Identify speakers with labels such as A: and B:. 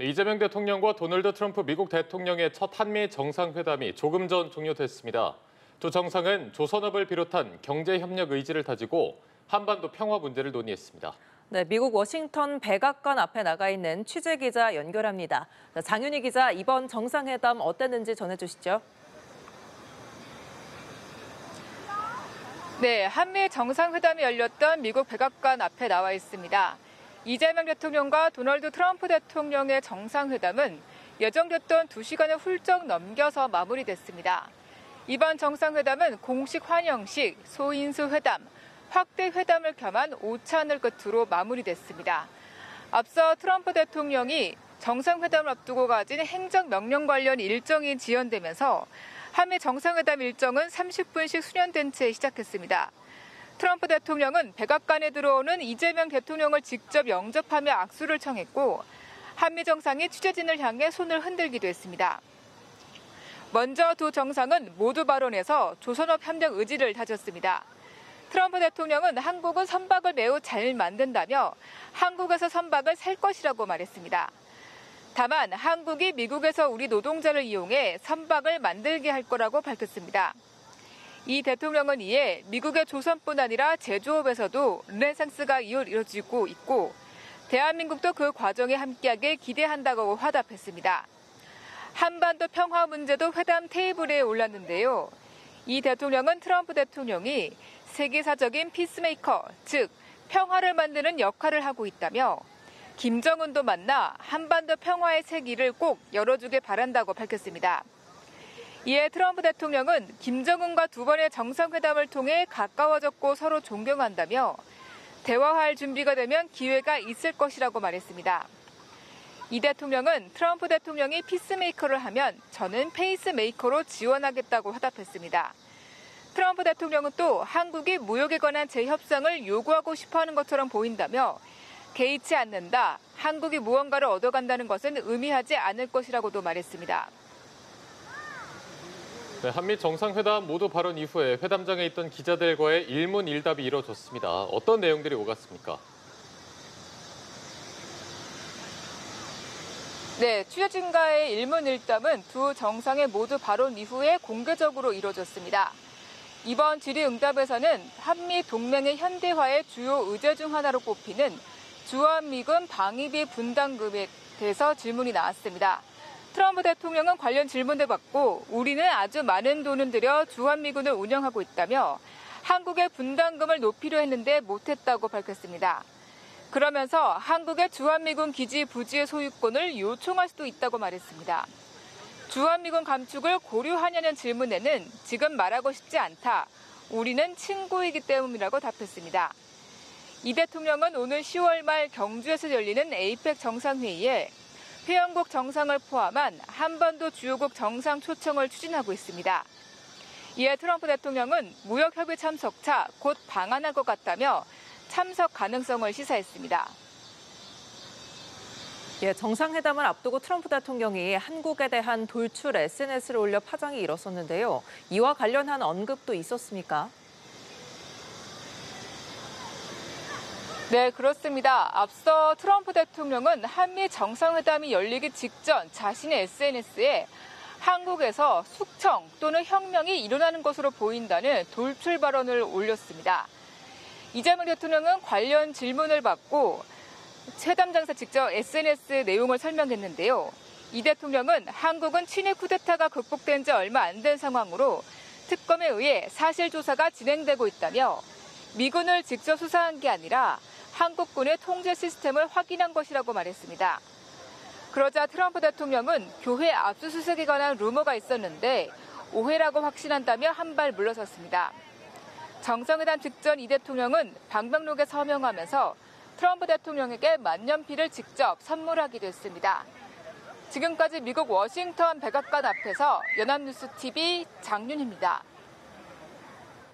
A: 이재명 대통령과 도널드 트럼프 미국 대통령의 첫 한미 정상회담이 조금 전 종료됐습니다. 두 정상은 조선업을 비롯한 경제협력 의지를 다지고 한반도 평화 문제를 논의했습니다.
B: 네, 미국 워싱턴 백악관 앞에 나가 있는 취재기자 연결합니다. 장윤희 기자, 이번 정상회담 어땠는지 전해주시죠.
C: 네, 한미 정상회담이 열렸던 미국 백악관 앞에 나와 있습니다. 이재명 대통령과 도널드 트럼프 대통령의 정상회담은 예정됐던 2시간을 훌쩍 넘겨서 마무리됐습니다. 이번 정상회담은 공식 환영식, 소인수 회담, 확대 회담을 겸한 오찬을 끝으로 마무리됐습니다. 앞서 트럼프 대통령이 정상회담을 앞두고 가진 행정명령 관련 일정이 지연되면서 한미 정상회담 일정은 30분씩 수년된 채 시작했습니다. 트럼프 대통령은 백악관에 들어오는 이재명 대통령을 직접 영접하며 악수를 청했고 한미 정상이 취재진을 향해 손을 흔들기도 했습니다. 먼저 두 정상은 모두 발언에서 조선업 협력 의지를 다졌습니다. 트럼프 대통령은 한국은 선박을 매우 잘 만든다며 한국에서 선박을 살 것이라고 말했습니다. 다만 한국이 미국에서 우리 노동자를 이용해 선박을 만들게 할 거라고 밝혔습니다. 이 대통령은 이에 미국의 조선뿐 아니라 제조업에서도 르네상스가 이루어지고 있고 대한민국도 그 과정에 함께하길 기대한다고 화답했습니다. 한반도 평화 문제도 회담 테이블에 올랐는데요. 이 대통령은 트럼프 대통령이 세계사적인 피스메이커, 즉 평화를 만드는 역할을 하고 있다며 김정은도 만나 한반도 평화의 새 길을 꼭 열어주길 바란다고 밝혔습니다. 이에 트럼프 대통령은 김정은과 두 번의 정상회담을 통해 가까워졌고 서로 존경한다며 대화할 준비가 되면 기회가 있을 것이라고 말했습니다. 이 대통령은 트럼프 대통령이 피스메이커를 하면 저는 페이스메이커로 지원하겠다고 화답했습니다. 트럼프 대통령은 또 한국이 무역에 관한 재협상을 요구하고 싶어하는 것처럼 보인다며 개의치 않는다, 한국이 무언가를 얻어간다는 것은 의미하지 않을 것이라고도 말했습니다.
A: 네, 한미 정상회담 모두 발언 이후에 회담장에 있던 기자들과의 일문일답이 이뤄졌습니다. 어떤 내용들이 오갔습니까?
C: 네, 취재진과의 일문일답은 두 정상의 모두 발언 이후에 공개적으로 이뤄졌습니다. 이번 질의응답에서는 한미 동맹의 현대화의 주요 의제 중 하나로 꼽히는 주한미군 방위비 분담금에 대해서 질문이 나왔습니다. 트럼프 대통령은 관련 질문을 받고 우리는 아주 많은 돈을 들여 주한미군을 운영하고 있다며 한국의 분담금을 높이려 했는데 못했다고 밝혔습니다. 그러면서 한국의 주한미군 기지 부지의 소유권을 요청할 수도 있다고 말했습니다. 주한미군 감축을 고려하냐는 질문에는 지금 말하고 싶지 않다. 우리는 친구이기 때문이라고 답했습니다. 이 대통령은 오늘 10월 말 경주에서 열리는 에이펙 정상회의에 회원국 정상을 포함한 한반도 주요국 정상 초청을 추진하고 있습니다. 이에 트럼프 대통령은 무역협의 참석차 곧 방한할 것 같다며 참석 가능성을 시사했습니다.
B: 예, 정상회담을 앞두고 트럼프 대통령이 한국에 대한 돌출 SNS를 올려 파장이 일었었는데요. 이와 관련한 언급도 있었습니까?
C: 네, 그렇습니다. 앞서 트럼프 대통령은 한미 정상회담이 열리기 직전 자신의 SNS에 한국에서 숙청 또는 혁명이 일어나는 것으로 보인다는 돌출 발언을 올렸습니다. 이재명 대통령은 관련 질문을 받고 회담장에서 직접 SNS 내용을 설명했는데요. 이 대통령은 한국은 친일 쿠데타가 극복된 지 얼마 안 된 상황으로 특검에 의해 사실 조사가 진행되고 있다며 미군을 직접 수사한 게 아니라 한국군의 통제 시스템을 확인한 것이라고 말했습니다. 그러자 트럼프 대통령은 교회 압수수색에 관한 루머가 있었는데 오해라고 확신한다며 한 발 물러섰습니다. 정상회담 직전 이 대통령은 방명록에 서명하면서 트럼프 대통령에게 만년필을 직접 선물하기도 했습니다. 지금까지 미국 워싱턴 백악관 앞에서 연합뉴스TV 장윤희입니다.